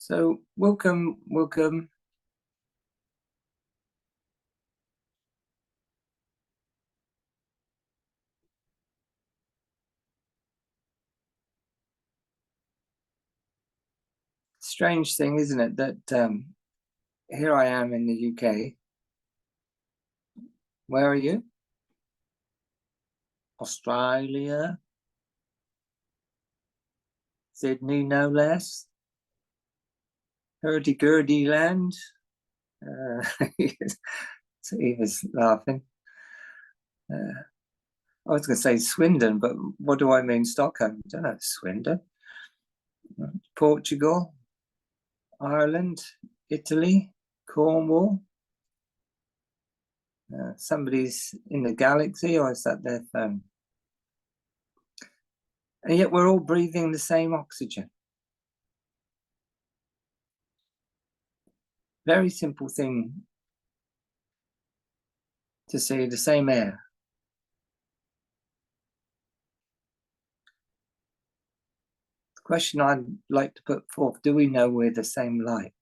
So welcome. Strange thing, isn't it, that here I am in the UK. Where are you? Australia. Sydney, no less. Hurdy-gurdy land. So he was laughing. I was going to say Swindon, but what do I mean? Stockholm? I don't know. Swindon. Portugal. Ireland. Italy. Cornwall. Somebody's in the galaxy, or is that their phone? And yet we're all breathing the same oxygen. Very simple thing to see, the same air. The question I'd like to put forth, do we know we're the same light?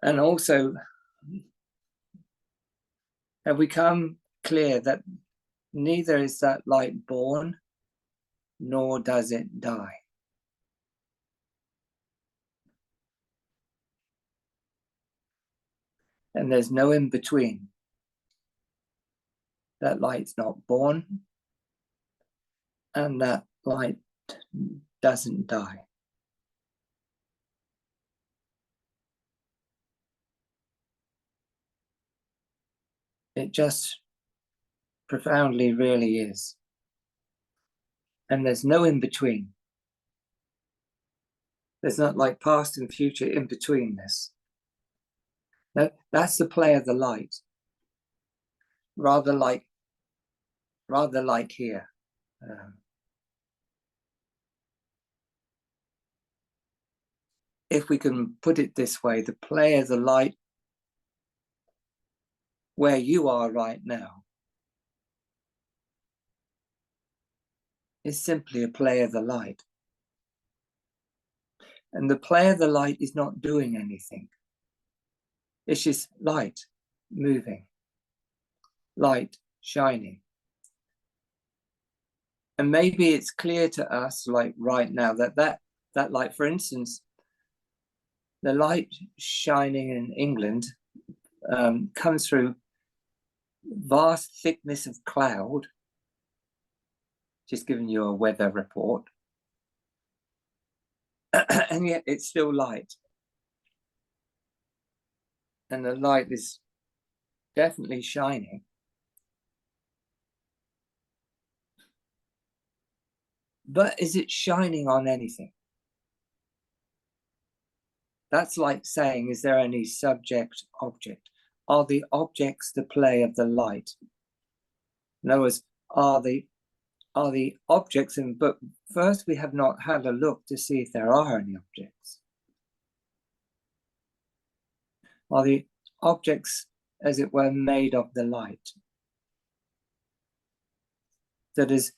And also, have we come clear that neither is that light born, nor does it die? And there's no in between. That light's not born, and that light doesn't die. It just profoundly really is. And there's no in between. There's not like past and future in between this. No, that's the play of the light. Rather like here. If we can put it this way, the play of the light where you are right now is simply a play of the light. And the play of the light is not doing anything. It's just light moving, light shining. And maybe it's clear to us, like right now, that light, for instance, the light shining in England comes through vast thickness of cloud, just giving you a weather report, and yet it's still light. And the light is definitely shining. But is it shining on anything? That's like saying, is there any subject object? Are the objects the play of the light? In other words, are the objects in, but first we have not had a look to see if there are any objects. Are the objects, as it were, made of the light? So there's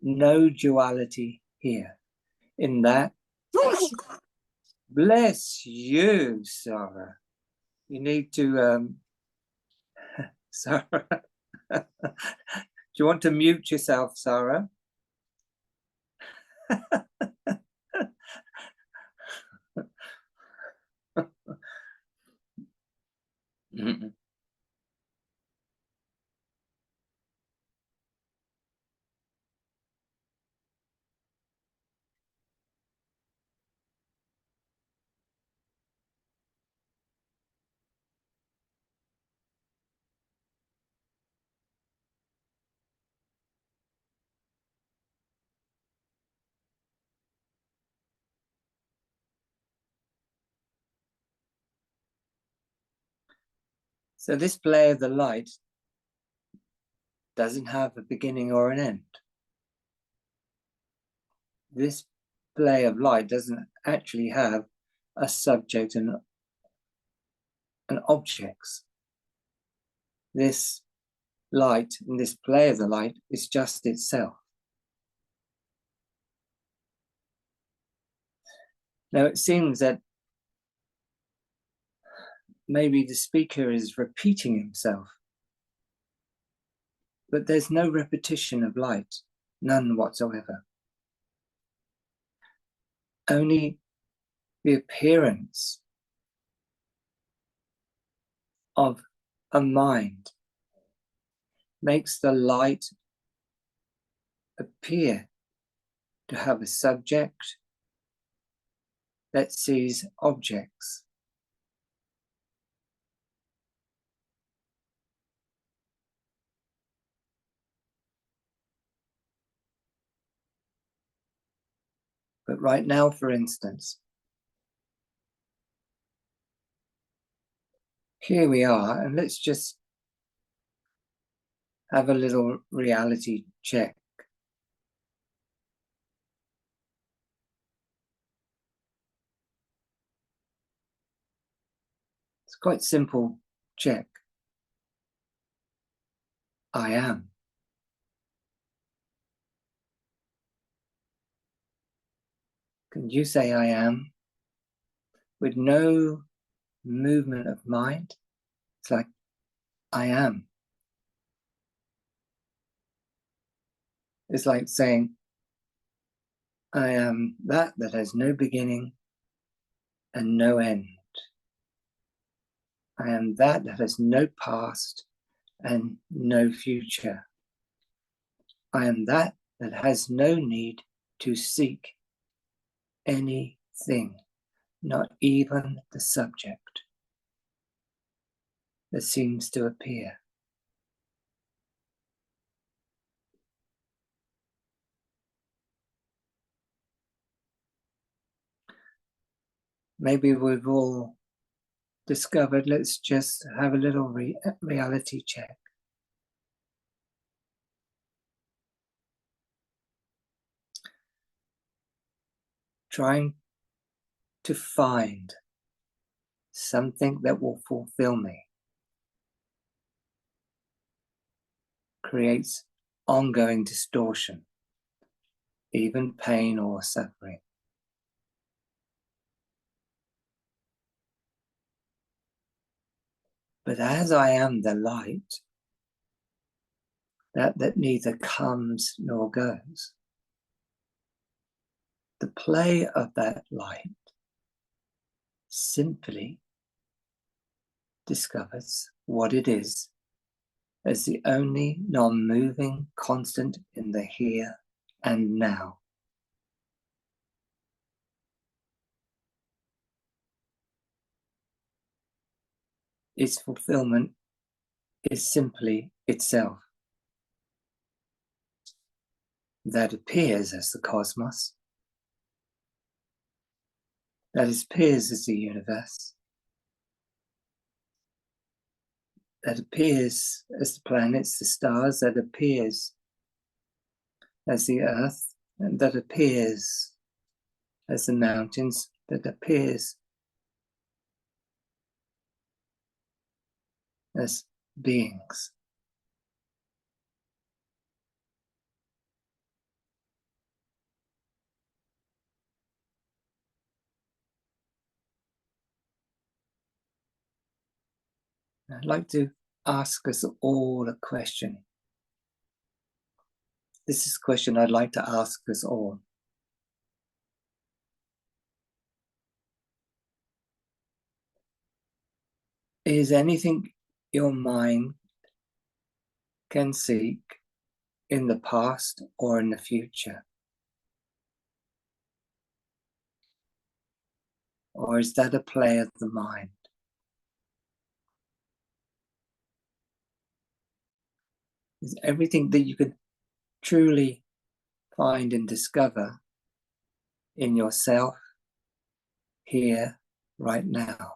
no duality here. In that, bless you, Sarah. You need to, Sarah. Do you want to mute yourself, Sarah? So this play of the light doesn't have a beginning or an end. This play of light doesn't actually have a subject and objects. This light and this play of the light is just itself. Now it seems that maybe the speaker is repeating himself, but there's no repetition of light, none whatsoever. Only the appearance of a mind makes the light appear to have a subject that sees objects. But right now, for instance, here we are, and let's just have a little reality check. It's quite simple check. I am. Can you say I am with no movement of mind? It's like, I am. It's like saying, I am that has no beginning and no end. I am that has no past and no future. I am that has no need to seek anything, not even the subject that seems to appear. Maybe we've all discovered, let's just have a little reality check. Trying to find something that will fulfill me creates ongoing distortion, even pain or suffering. But as I am the light, that neither comes nor goes, the play of that light simply discovers what it is as the only non-moving constant in the here and now. Its fulfillment is simply itself. That appears as the cosmos, that appears as the universe, that appears as the planets, the stars, that appears as the earth, and that appears as the mountains, that appears as beings. I'd like to ask us all a question. This is a question I'd like to ask us all. Is anything your mind can seek in the past or in the future? Or is that a play of the mind? Is everything that you could truly find and discover in yourself here, right now?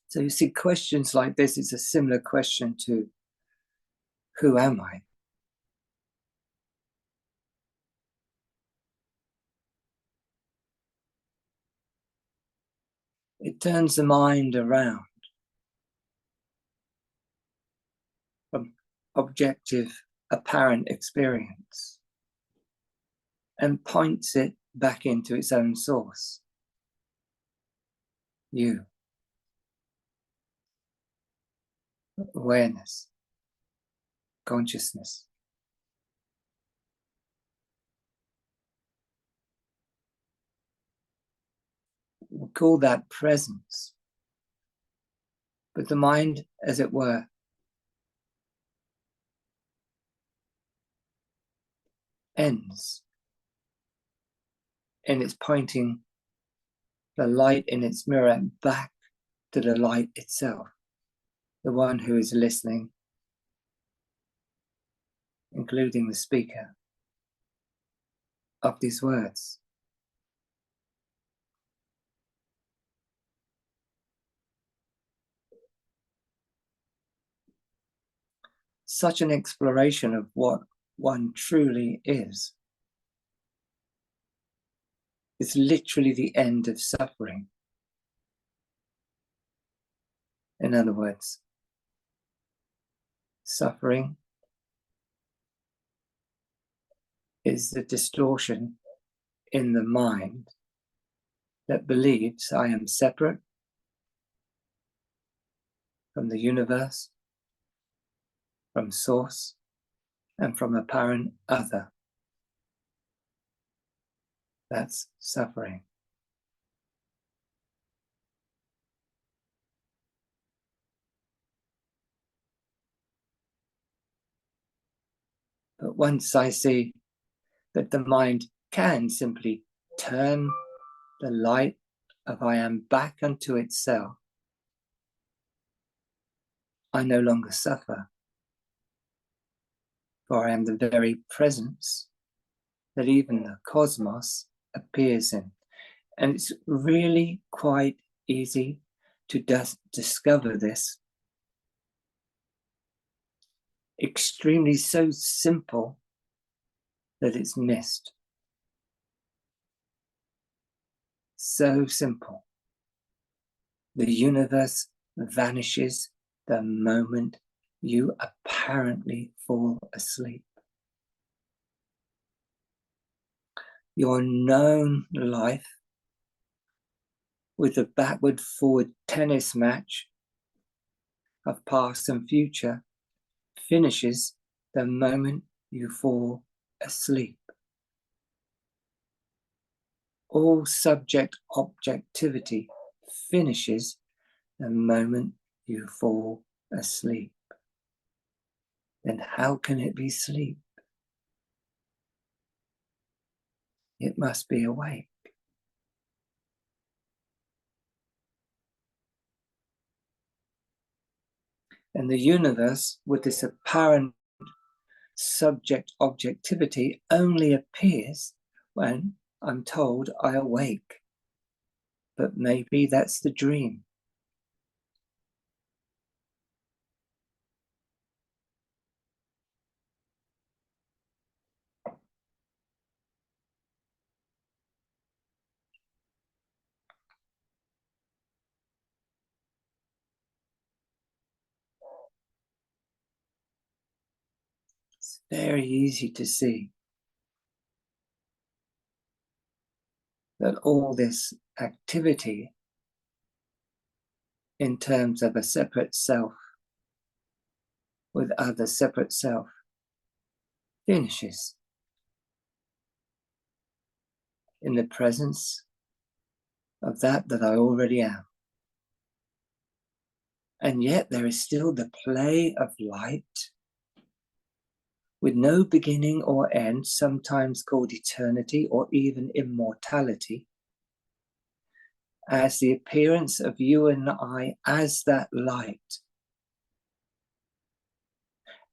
So you see, questions like this is a similar question to, who am I? turns the mind around from objective, apparent experience and points it back into its own source, you, awareness, consciousness. We call that presence. But the mind, as it were, ends in its pointing the light in its mirror back to the light itself, the one who is listening, including the speaker of these words. Such an exploration of what one truly is literally the end of suffering. In other words, suffering is the distortion in the mind that believes I am separate from the universe, from source, and from apparent other. That's suffering. But once I see that the mind can simply turn the light of I am back unto itself, I no longer suffer, for I am the very presence that even the cosmos appears in. And it's really quite easy to discover this. Extremely so simple that it's missed. So simple. The universe vanishes the moment you apparently fall asleep. Your known life, with a backward-forward tennis match of past and future, finishes the moment you fall asleep. All subject objectivity finishes the moment you fall asleep. Then how can it be sleep? It must be awake. And the universe, with this apparent subject objectivity, only appears when I'm told I awake. But maybe that's the dream. It's very easy to see that all this activity in terms of a separate self with other separate self finishes in the presence of that I already am. And yet there is still the play of light with no beginning or end, sometimes called eternity or even immortality, as the appearance of you and I as that light.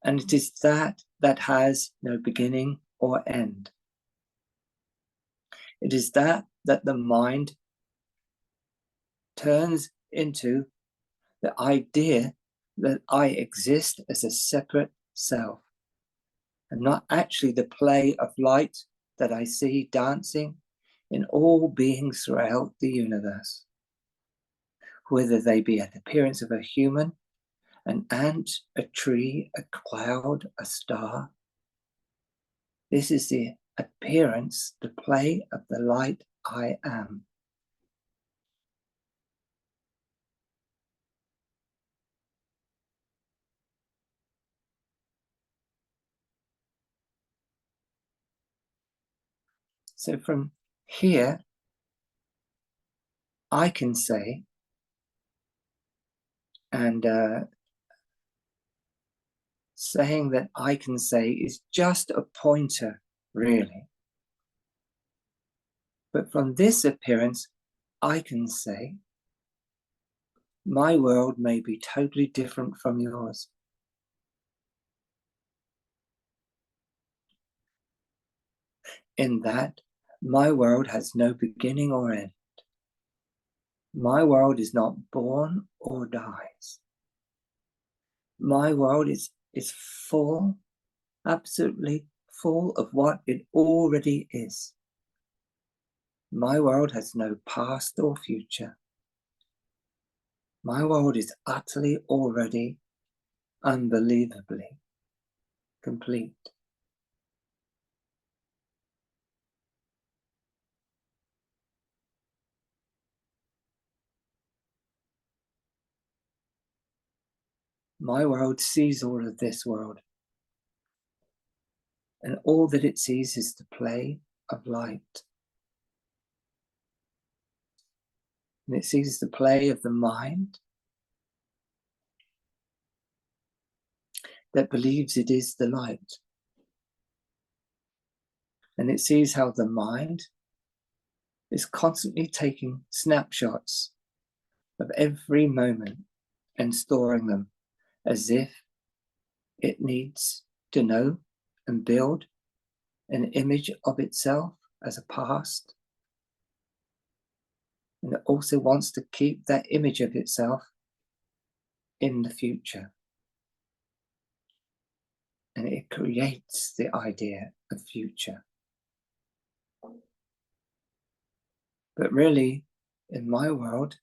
And it is that has no beginning or end. It is that the mind turns into the idea that I exist as a separate self, and not actually the play of light that I see dancing in all beings throughout the universe. whether they be an appearance of a human, an ant, a tree, a cloud, a star. This is the appearance, the play of the light I am. So from here, I can say, and saying that I can say is just a pointer, really. But from this appearance, I can say, my world may be totally different from yours. In that, my world has no beginning or end. My world is not born or dies. My world is full, absolutely full of what it already is. My world has no past or future. My world is utterly already, unbelievably complete. My world sees all of this world, and all that it sees is the play of light. And it sees the play of the mind that believes it is the light. And it sees how the mind is constantly taking snapshots of every moment and storing them as if it needs to know and build an image of itself as a past. And it also wants to keep that image of itself in the future. And it creates the idea of future. But really, in my world,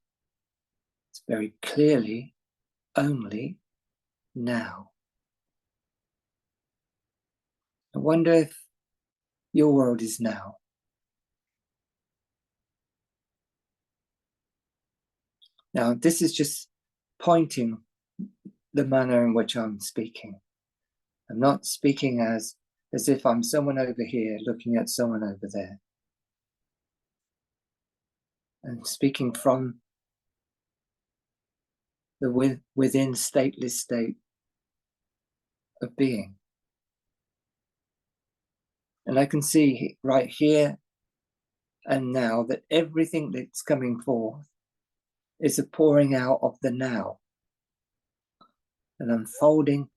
it's very clearly only now. I wonder if your world is now. Now, this is just pointing the manner in which I'm speaking. I'm not speaking as if I'm someone over here looking at someone over there. I'm speaking from the within stateless state of being. And I can see right here and now that everything that's coming forth is a pouring out of the now, an unfolding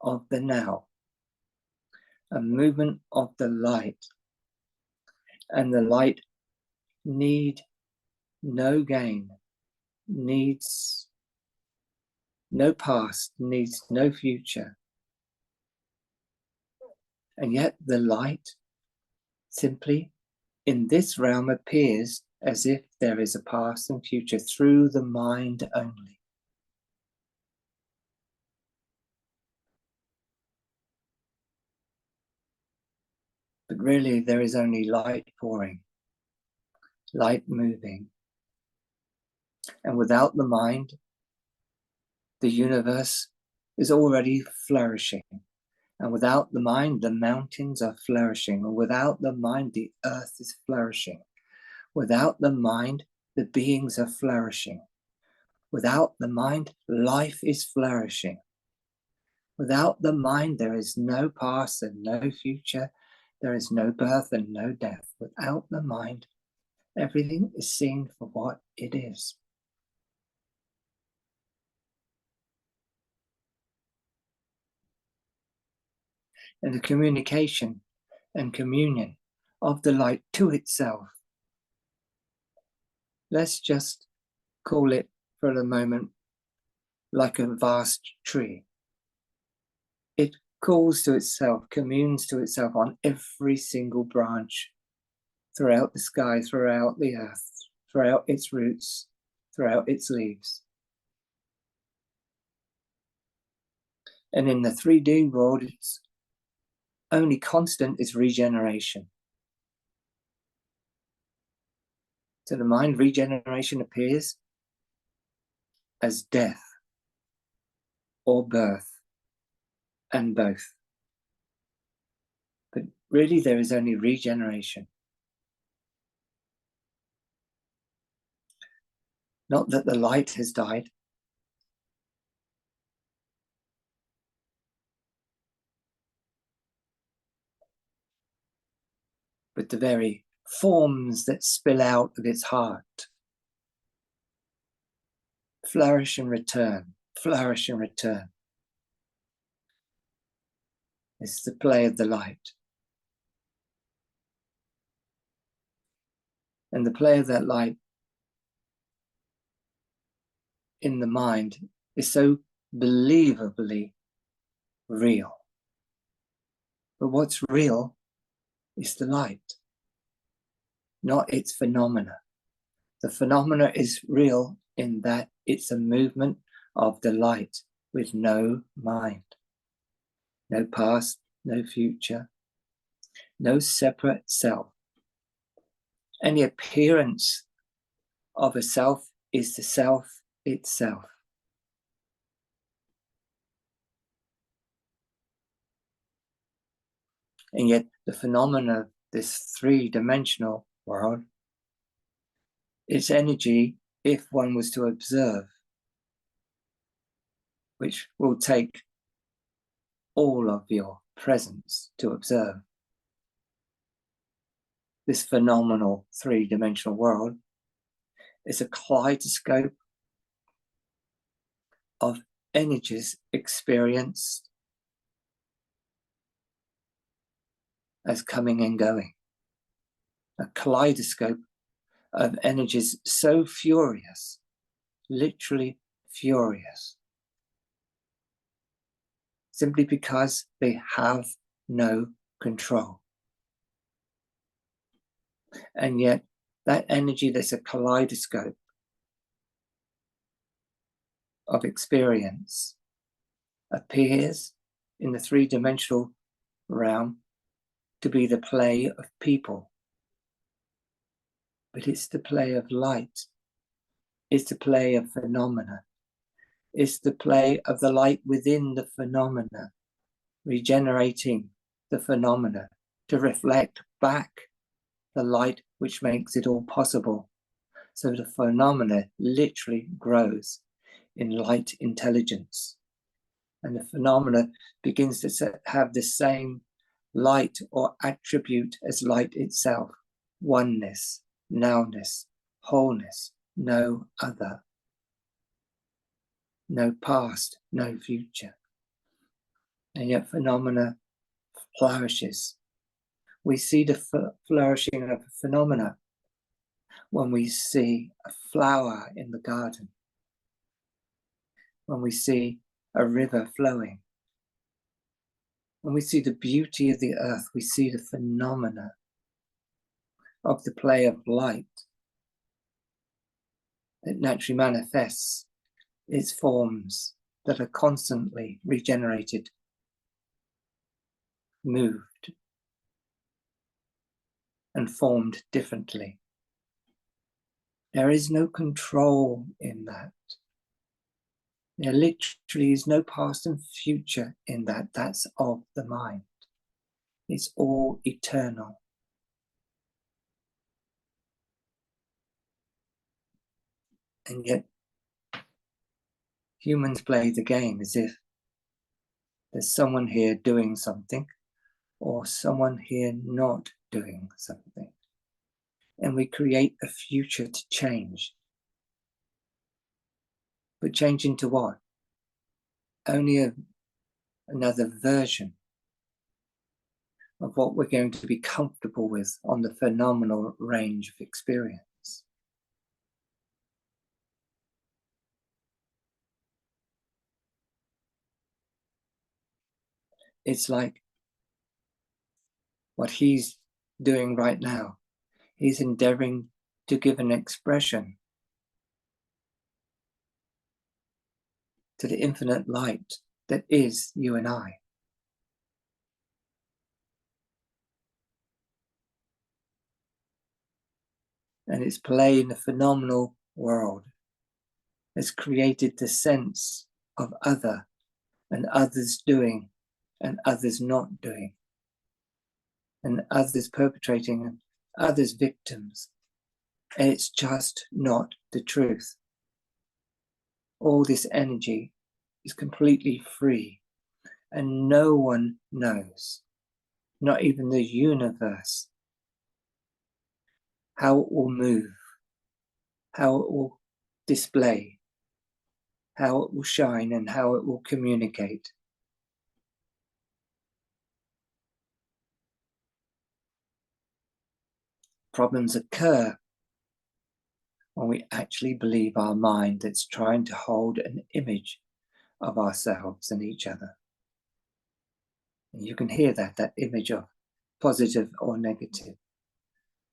of the now, a movement of the light. And the light need no gain, needs no past, needs no future. And yet the light simply in this realm appears as if there is a past and future through the mind only. But really there is only light pouring, light moving. And without the mind, the universe is already flourishing. And without the mind, the mountains are flourishing. And without the mind, the earth is flourishing. Without the mind, the beings are flourishing. Without the mind, life is flourishing. Without the mind, there is no past and no future. There is no birth and no death. Without the mind, everything is seen for what it is. And the communication and communion of the light to itself. Let's just call it for the moment like a vast tree. It calls to itself, communes to itself on every single branch, throughout the sky, throughout the earth, throughout its roots, throughout its leaves. And in the 3D world, its only constant is regeneration. To the mind, regeneration appears as death or birth, and both. But really, there is only regeneration. Not that the light has died, but the very forms that spill out of its heart flourish and return, flourish and return. It's the play of the light. And the play of that light in the mind is so believably real. But what's real is the light, not its phenomena. The phenomena is real in that it's a movement of the light with no mind, no past, no future, no separate self. Any appearance of a self is the self itself. And yet the phenomena of this three-dimensional world, its energy, if one was to observe, which will take all of your presence to observe, this phenomenal three-dimensional world is a kaleidoscope of energies experienced as coming and going. A kaleidoscope of energies so furious, literally furious, simply because they have no control. And yet that energy that's a kaleidoscope of experience appears in the three-dimensional realm to be the play of people. But it's the play of light. It's the play of phenomena. It's the play of the light within the phenomena, regenerating the phenomena to reflect back the light which makes it all possible. So the phenomena literally grows in light intelligence. And the phenomena begins to have the same light or attribute as light itself: oneness, nowness, wholeness, no other, no past, no future. And yet phenomena flourishes. We see the flourishing of phenomena when we see a flower in the garden, when we see a river flowing, when we see the beauty of the earth. We see the phenomena of the play of light that naturally manifests its forms that are constantly regenerated, moved, and formed differently. There is no control in that. There literally is no past and future in that. That's of the mind. It's all eternal. And yet humans play the game as if there's someone here doing something or someone here not doing something. And we create a future to change. But change into what? Only another version of what we're going to be comfortable with on the phenomenal range of experience. It's like what he's doing right now. He's endeavoring to give an expression to the infinite light that is you and I. And its play in a phenomenal world has created the sense of other and others doing and others not doing, and others perpetrating and others victims. And it's just not the truth. All this energy is completely free, and no one knows, not even the universe, how it will move, how it will display, how it will shine, and how it will communicate. Problems occur when we actually believe our mind that's trying to hold an image of ourselves and each other. And you can hear that image of positive or negative.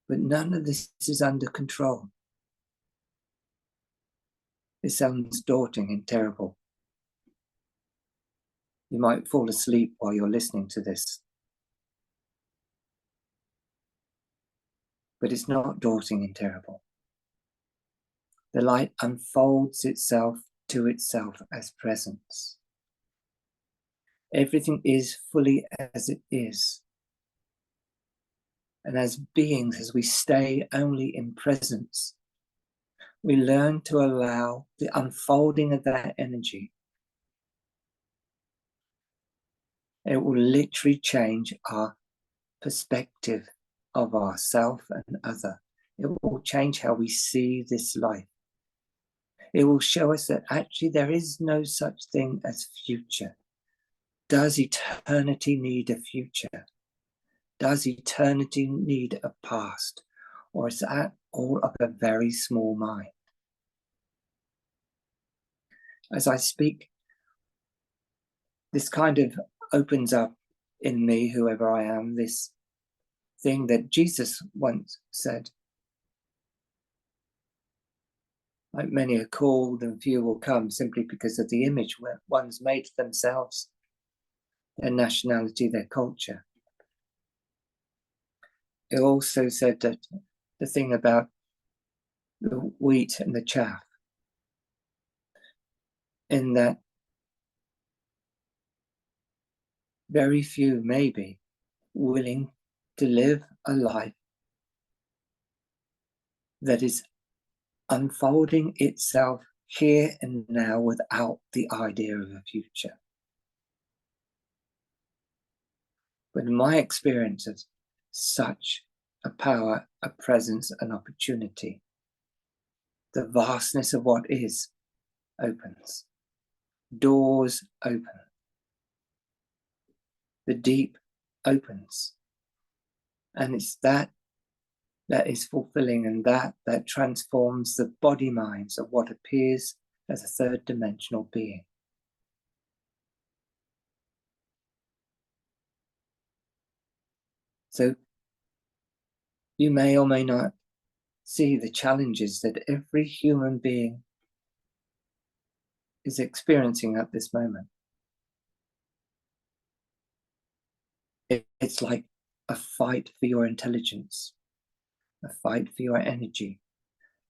But none of this is under control. It sounds daunting and terrible. You might fall asleep while you're listening to this. But it's not daunting and terrible. The light unfolds itself to itself as presence. Everything is fully as it is. And as beings, as we stay only in presence, we learn to allow the unfolding of that energy. It will literally change our perspective of ourself and other. It will change how we see this life. It will show us that actually there is no such thing as future. Does eternity need a future? Does eternity need a past? Or is that all of a very small mind? As I speak, this kind of opens up in me, whoever I am, this thing that Jesus once said. Like many are called and few will come, simply because of the image one's made of themselves, their nationality, their culture. It also said that the thing about the wheat and the chaff, in that very few may be willing to live a life that is unfolding itself here and now without the idea of a future. But in my experience of such a power, a presence, an opportunity, the vastness of what is opens. Doors open. The deep opens. And it's that is fulfilling, and that transforms the body minds of what appears as a third dimensional being. So you may or may not see the challenges that every human being is experiencing at this moment. It's like a fight for your intelligence, a fight for your energy,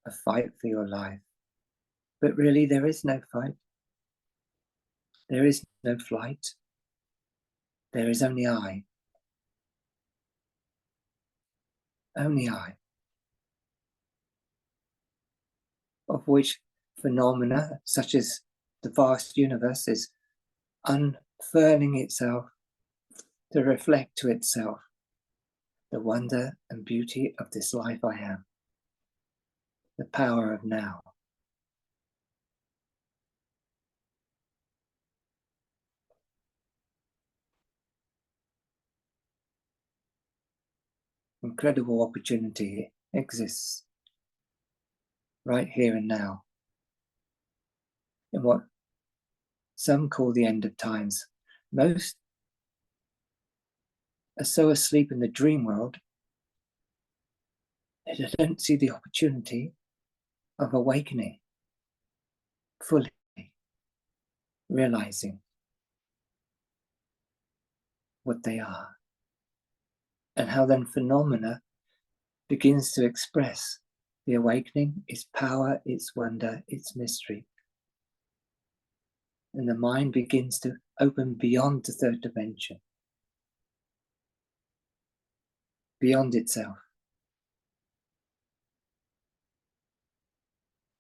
a fight for your life. But really, there is no fight. There is no flight. There is only I. Only I. Of which phenomena, such as the vast universe, is unfurling itself to reflect to itself the wonder and beauty of this life I am, the power of now. Incredible opportunity exists right here and now in what some call the end of times. Most are so asleep in the dream world that they don't see the opportunity of awakening fully. realizing what they are, and how then phenomena begins to express the awakening, its power, its wonder, its mystery. And the mind begins to open beyond the third dimension, beyond itself.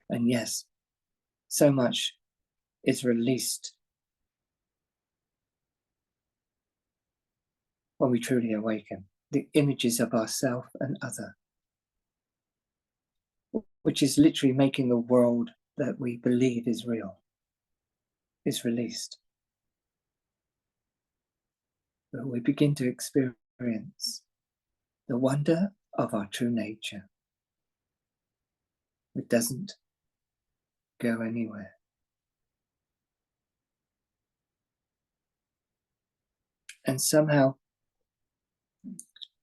And yes, so much is released when we truly awaken. The images of ourself and other, which is literally making the world that we believe is real, is released. But we begin to experience the wonder of our true nature. It doesn't go anywhere. And somehow,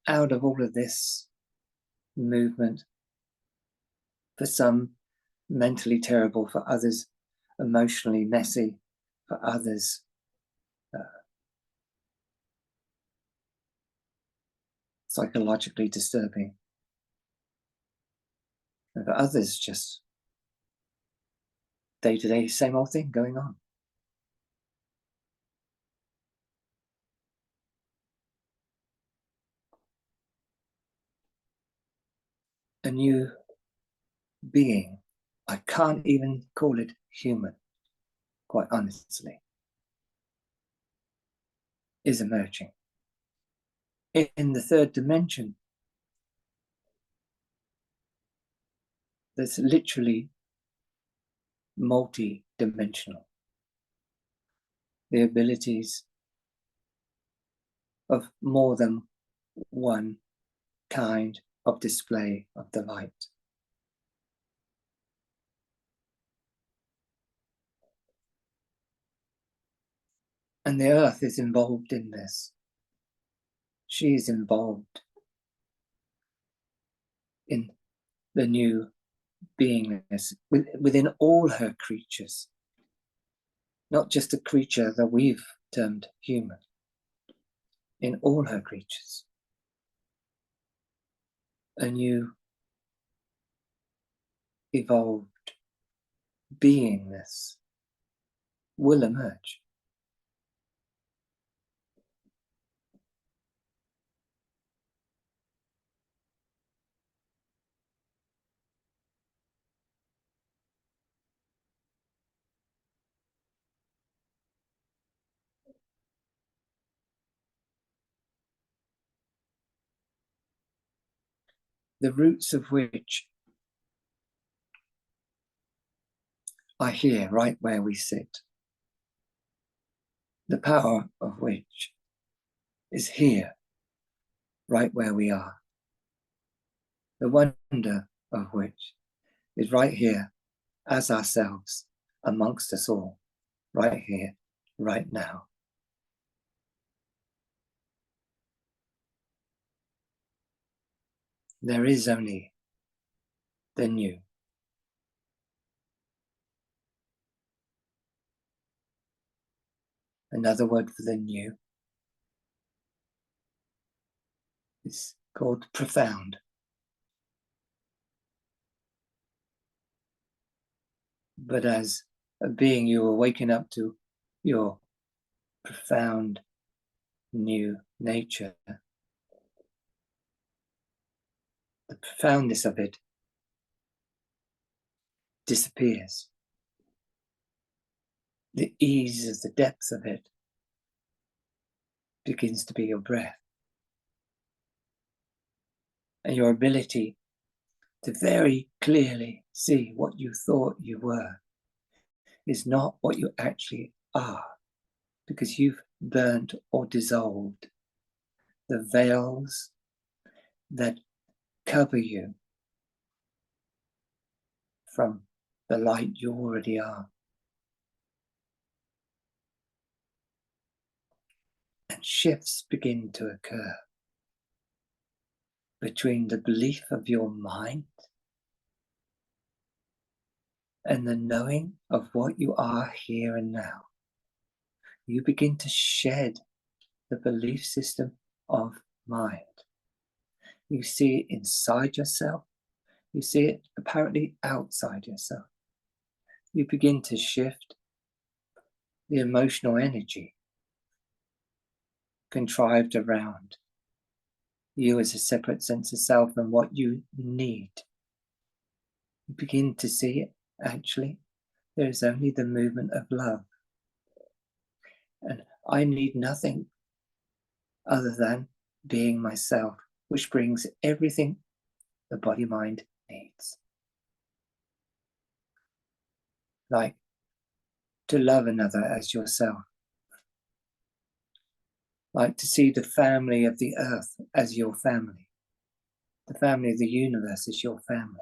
out of all of this movement, for some mentally terrible, for others emotionally messy, for others psychologically disturbing, and for others just day-to-day, same old thing going on. A new being, I can't even call it human, quite honestly, is emerging. In the third dimension, that's literally multi-dimensional. The abilities of more than one kind of display of the light. And the earth is involved in this. She is involved in the new beingness within all her creatures, not just a creature that we've termed human, in all her creatures. A new evolved beingness will emerge. The roots of which are here, right where we sit. The power of which is here, right where we are. The wonder of which is right here as ourselves, amongst us all, right here, right now. There is only the new. Another word for the new is called profound. But as a being, you are waking up to your profound new nature. The profoundness of it disappears. The ease of the depth of it begins to be your breath. And your ability to very clearly see what you thought you were is not what you actually are, because you've burnt or dissolved the veils that cover you from the light you already are. And shifts begin to occur between the belief of your mind and the knowing of what you are here and now. you begin to shed the belief system of mind. You see it inside yourself. You see it apparently outside yourself. You begin to shift the emotional energy contrived around you as a separate sense of self and what you need. You begin to see it, actually, there is only the movement of love. And I need nothing other than being myself, which brings everything the body-mind needs. Like to love another as yourself. Like to see the family of the earth as your family. The family of the universe as your family.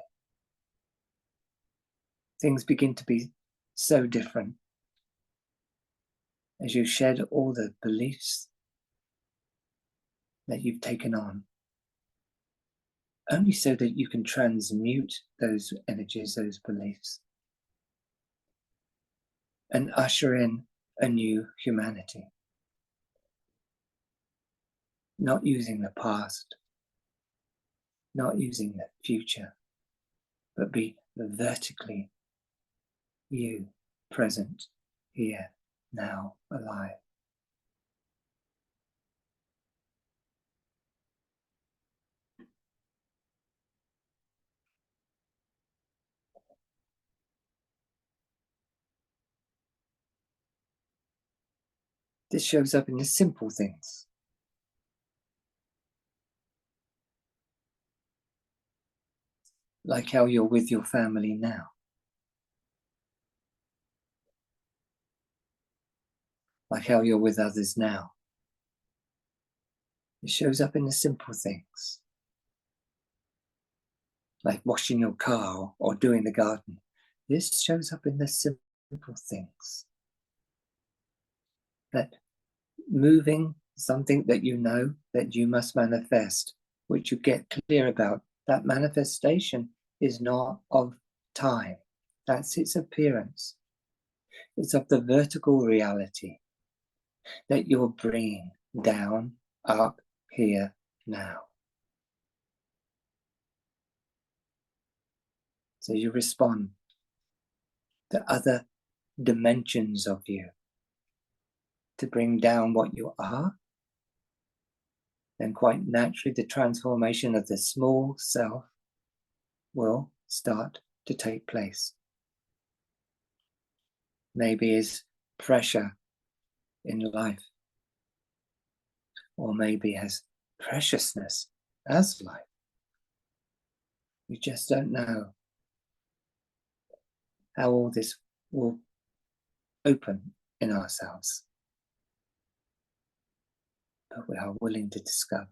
Things begin to be so different as you shed all the beliefs that you've taken on, only so that you can transmute those energies, those beliefs, and usher in a new humanity. Not using the past, not using the future, but be vertically you, present, here, now, alive. This shows up in the simple things. Like how you're with your family now. Like how you're with others now. It shows up in the simple things. Like washing your car or doing the garden. This shows up in the simple things. That moving something that you know that you must manifest, which you get clear about, that manifestation is not of time. That's its appearance. It's of the vertical reality that you're bringing down, up, here, now. So you respond to other dimensions of you to bring down what you are, then quite naturally the transformation of the small self will start to take place. Maybe is pressure in life, or maybe as preciousness as life. We just don't know how all this will open in ourselves, but we are willing to discover.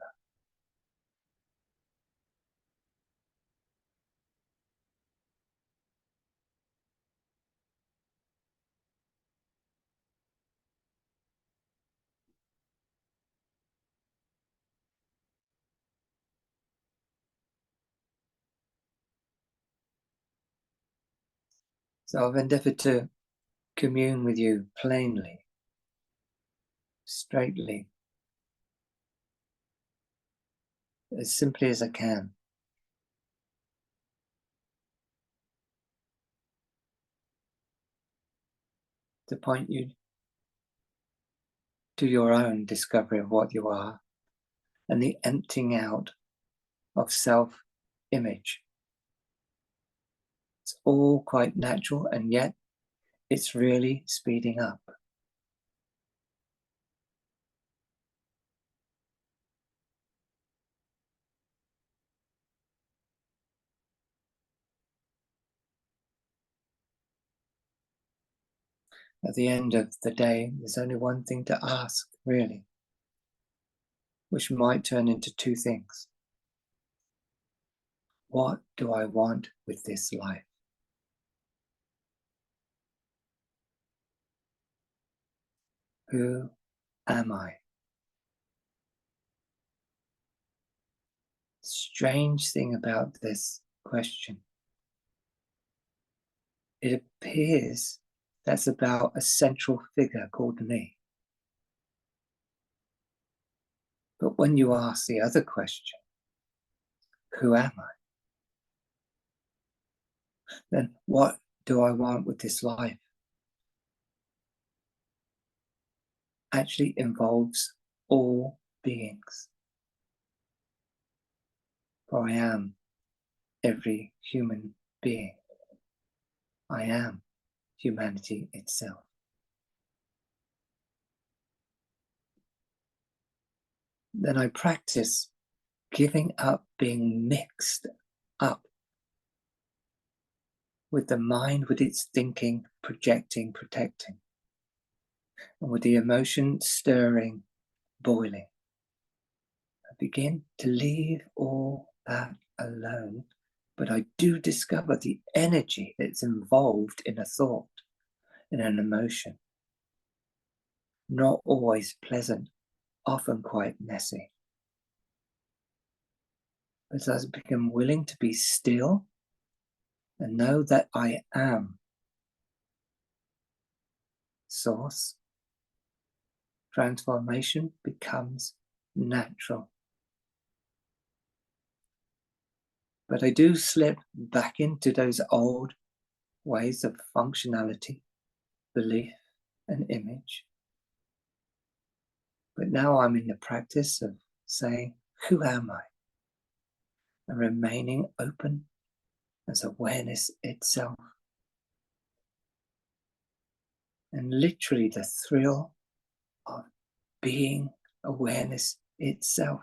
So I've endeavored to commune with you plainly, straightly, as simply as I can. To point you to your own discovery of what you are and the emptying out of self-image. It's all quite natural, and yet it's really speeding up. At the end of the day, there's only one thing to ask, really, which might turn into two things. What do I want with this life? Who am I? Strange thing about this question. It appears that's about a central figure called me. But when you ask the other question, who am I? Then what do I want with this life? Actually involves all beings. For I am every human being. I am humanity itself. Then I practice giving up being mixed up with the mind, with its thinking, projecting, protecting, and with the emotion stirring, boiling. I begin to leave all that alone, but I do discover the energy that's involved in a thought, in an emotion. Not always pleasant, often quite messy. But as I become willing to be still and know that I am source, transformation becomes natural. But I do slip back into those old ways of functionality, belief, and image. But now I'm in the practice of saying, who am I? And remaining open as awareness itself. And literally the thrill of being awareness itself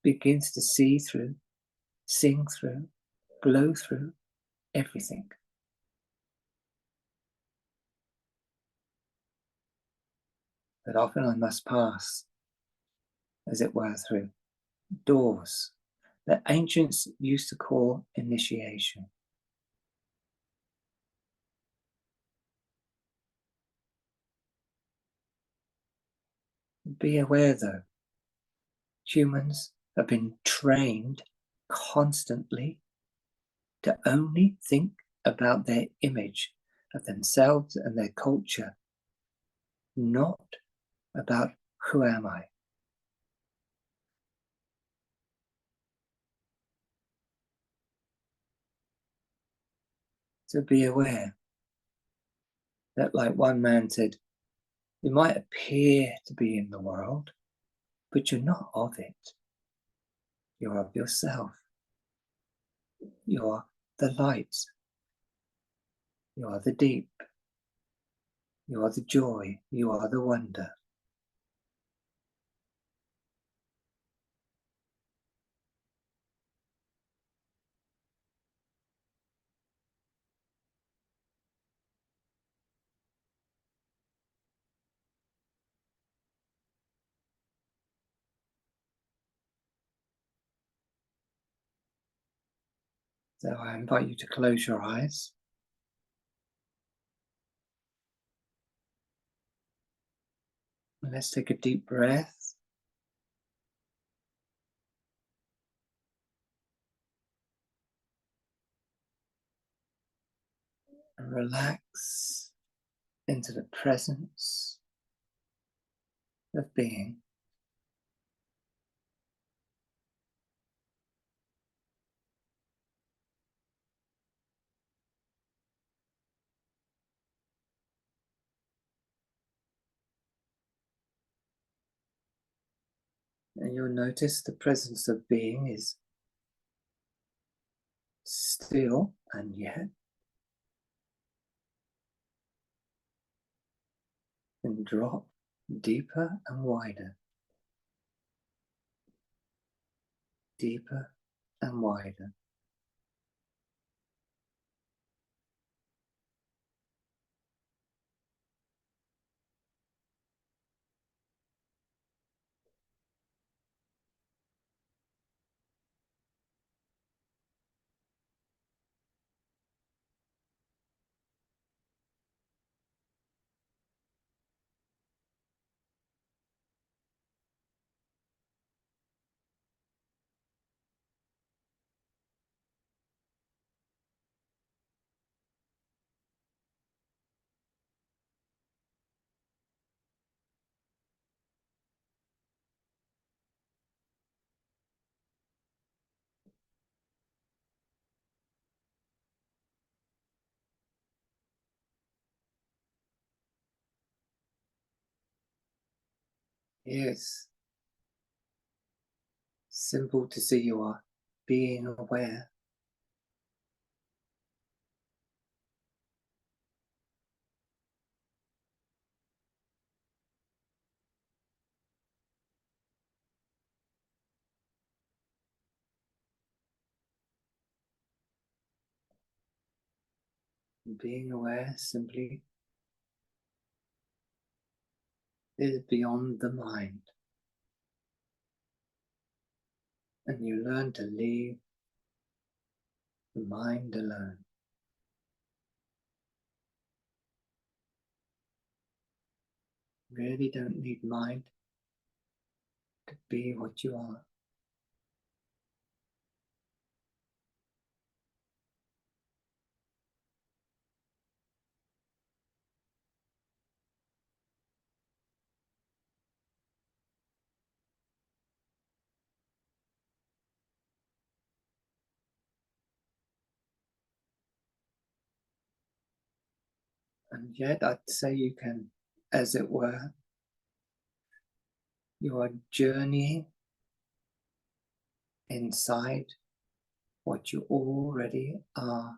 begins to see through, sing through, glow through everything. But often I must pass, as it were, through doors that ancients used to call initiation. Be aware though, humans have been trained constantly to only think about their image of themselves and their culture, not about who am I. So be aware that, like one man said, you might appear to be in the world, but you're not of it. You're of yourself. You are the light. You are the deep. You are the joy. You are the wonder. So I invite you to close your eyes. And let's take a deep breath. And relax into the presence of being. And you'll notice the presence of being is still and yet can drop deeper and wider, deeper and wider. Yes. Simple to see you are being aware. Being aware simply is beyond the mind. And you learn to leave the mind alone. Really don't need mind to be what you are. And yet I'd say you can, as it were, you are journeying inside what you already are.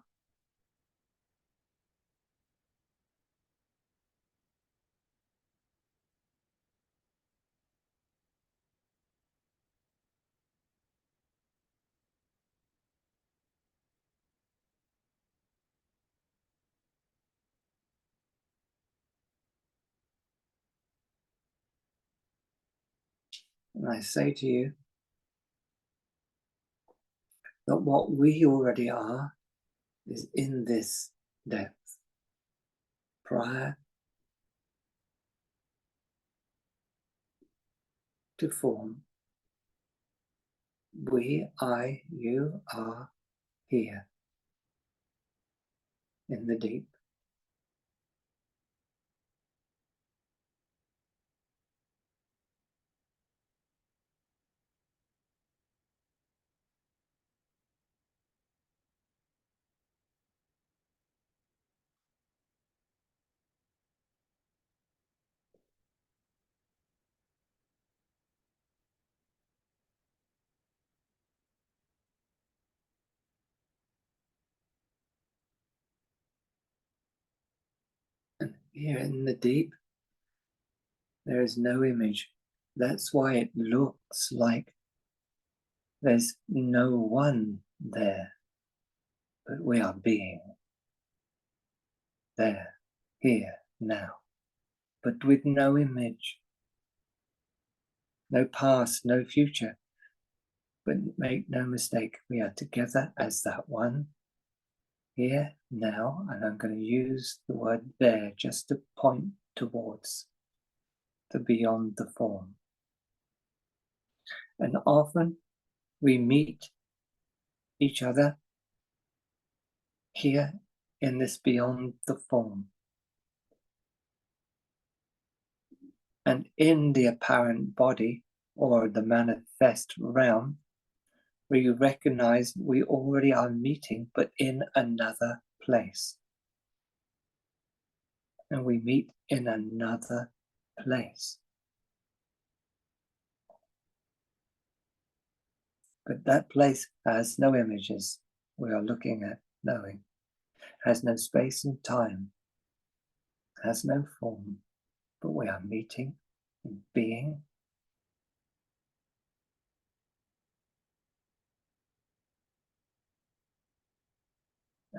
And I say to you that what we already are is in this depth, prior to form. We, I, you are here in the deep. And here in the deep, there is no image. That's why it looks like there's no one there, but we are being there, here, now, but with no image, no past, no future. But make no mistake, we are together as that one, here, now, and I'm going to use the word there just to point towards the beyond the form. And often we meet each other here in this beyond the form. And in the apparent body or the manifest realm, we recognize we already are meeting, but in another place. And we meet in another place. But that place has no images we are looking at, knowing, has no space and time, has no form, but we are meeting and being.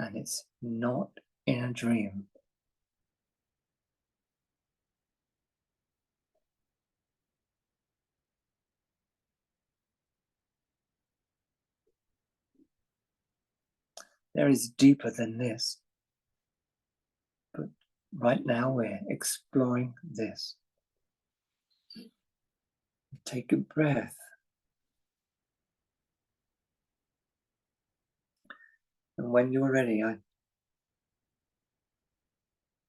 And it's not in a dream. There is deeper than this. But right now we're exploring this. Take a breath. And when you're ready, I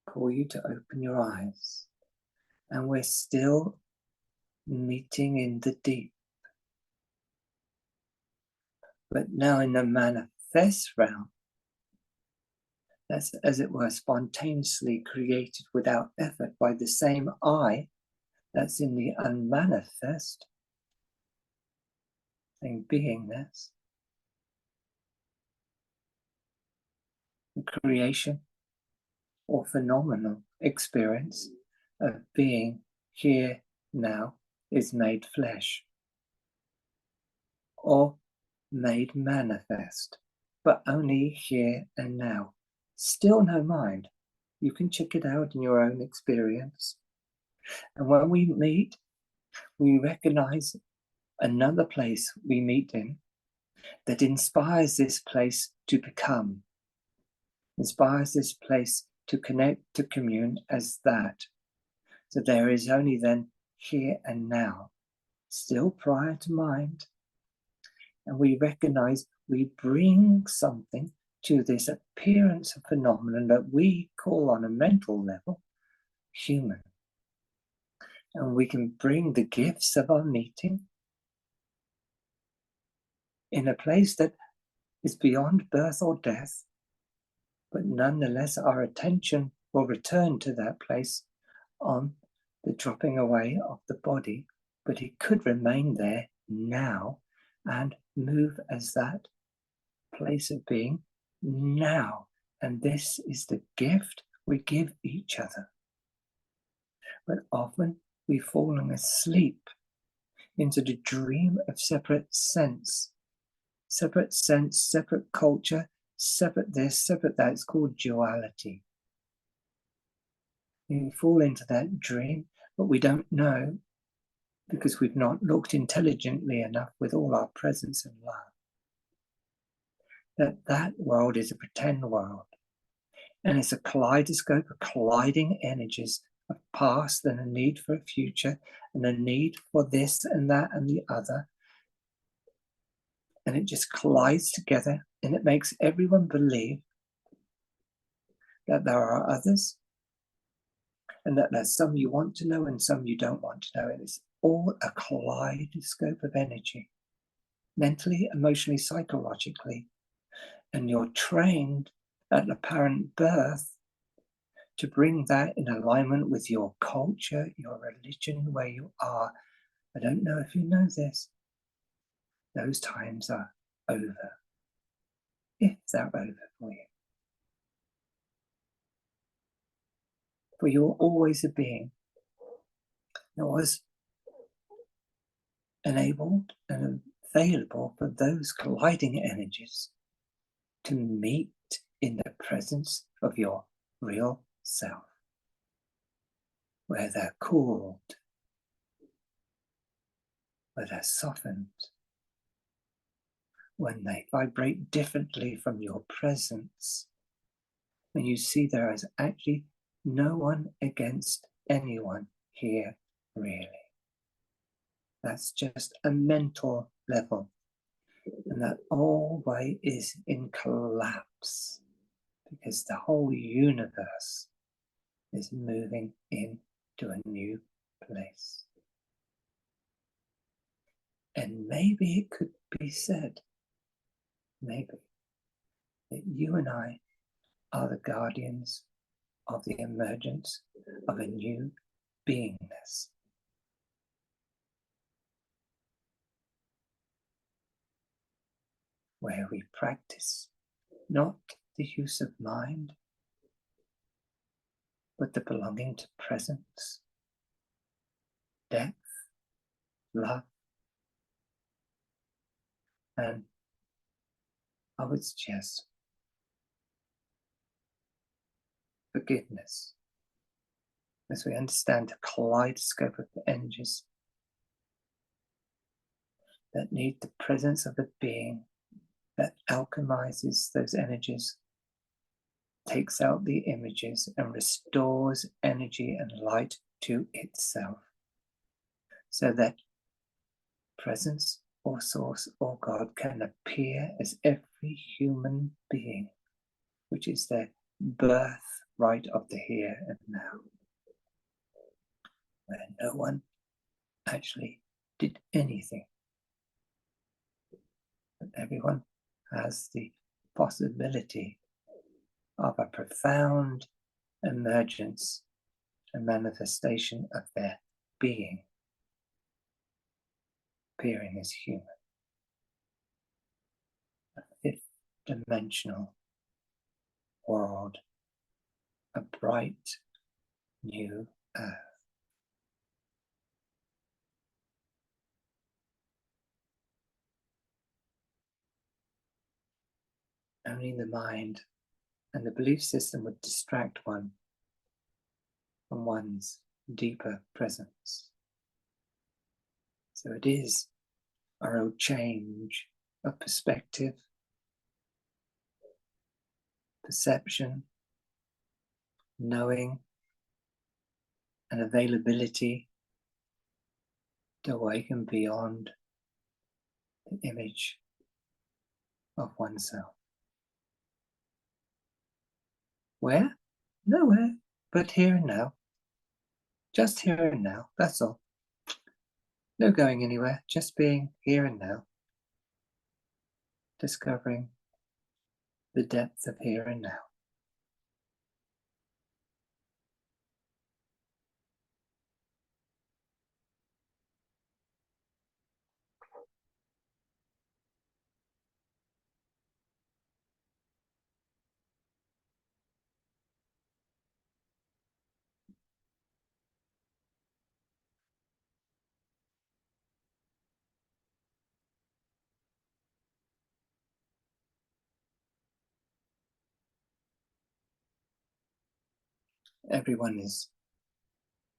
call you to open your eyes. And we're still meeting in the deep. But now in the manifest realm, that's as it were spontaneously created without effort by the same I that's in the unmanifest, in beingness, the creation or phenomenal experience of being here now is made flesh or made manifest, but only here and now. Still no mind. You can check it out in your own experience. And when we meet, we recognize another place we meet in that inspires this place to become, inspires this place to connect, to commune as that. So there is only then here and now, still prior to mind. And we recognize we bring something to this appearance of phenomenon that we call on a mental level human. And we can bring the gifts of our meeting in a place that is beyond birth or death, but nonetheless our attention will return to that place on the dropping away of the body, but it could remain there now and move as that place of being now. And this is the gift we give each other. But often we've fallen asleep into the dream of separate sense, separate culture, separate this, separate that. It's called duality. We fall into that dream, but we don't know because we've not looked intelligently enough with all our presence and love that world is a pretend world. And it's a kaleidoscope of colliding energies of past and a need for a future and a need for this and that and the other. And it just collides together and it makes everyone believe that there are others and that there's some you want to know and some you don't want to know. And it's all a kaleidoscope of energy, mentally, emotionally, psychologically. And you're trained at apparent birth to bring that in alignment with your culture, your religion, where you are. I don't know if you know this. Those times are over, if they're over for you. For you're always a being that was enabled and available for those colliding energies to meet in the presence of your real self, where they're cooled, where they're softened, when they vibrate differently from your presence, and you see there is actually no one against anyone here, really. That's just a mental level, and that always is in collapse because the whole universe is moving into a new place. And maybe it could be said, maybe, that you and I are the guardians of the emergence of a new beingness. Where we practice not the use of mind, but the belonging to presence, depth, love, and I would suggest forgiveness, as we understand the kaleidoscope of the energies that need the presence of a being that alchemizes those energies, takes out the images and restores energy and light to itself, so that presence or source or God can appear as every human being, which is their birthright of the here and now, where no one actually did anything, but everyone has the possibility of a profound emergence and manifestation of their being appearing as human. A fifth dimensional world, a bright new earth. Only the mind and the belief system would distract one from one's deeper presence. So it is a real change of perspective, perception, knowing, and availability to awaken beyond the image of oneself. Where? Nowhere, but here and now. Just here and now, that's all. No going anywhere, just being here and now. Discovering the depth of here and now. Everyone is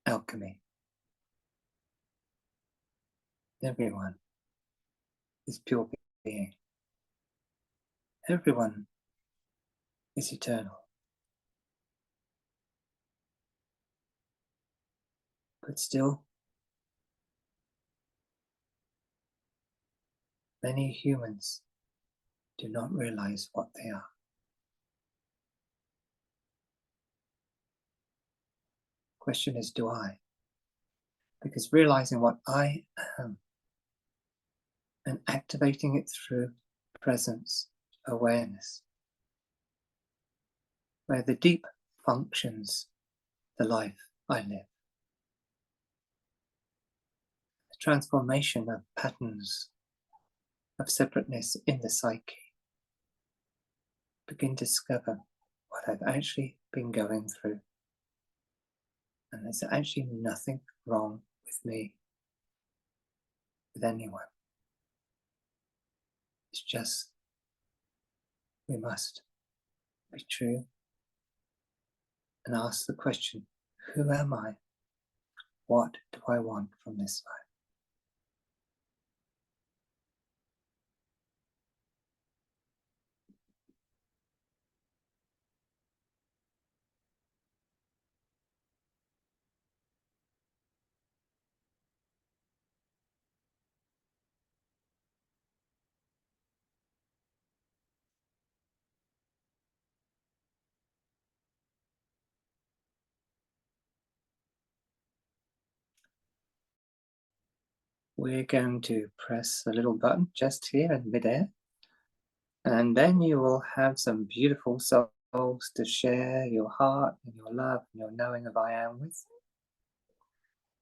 alchemy. Everyone is pure being. Everyone is eternal. But still, many humans do not realize what they are. Question is, do I? Because realizing what I am and activating it through presence, awareness, where the deep functions the life I live. The transformation of patterns of separateness in the psyche. Begin to discover what I've actually been going through. And there's actually nothing wrong with me, with anyone. It's just we must be true and ask the question, who am I? What do I want from this life? We're going to press a little button just here in midair, and then you will have some beautiful souls to share your heart and your love and your knowing of I am with.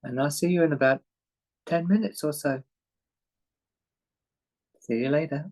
And I'll see you in about 10 minutes or so. See you later.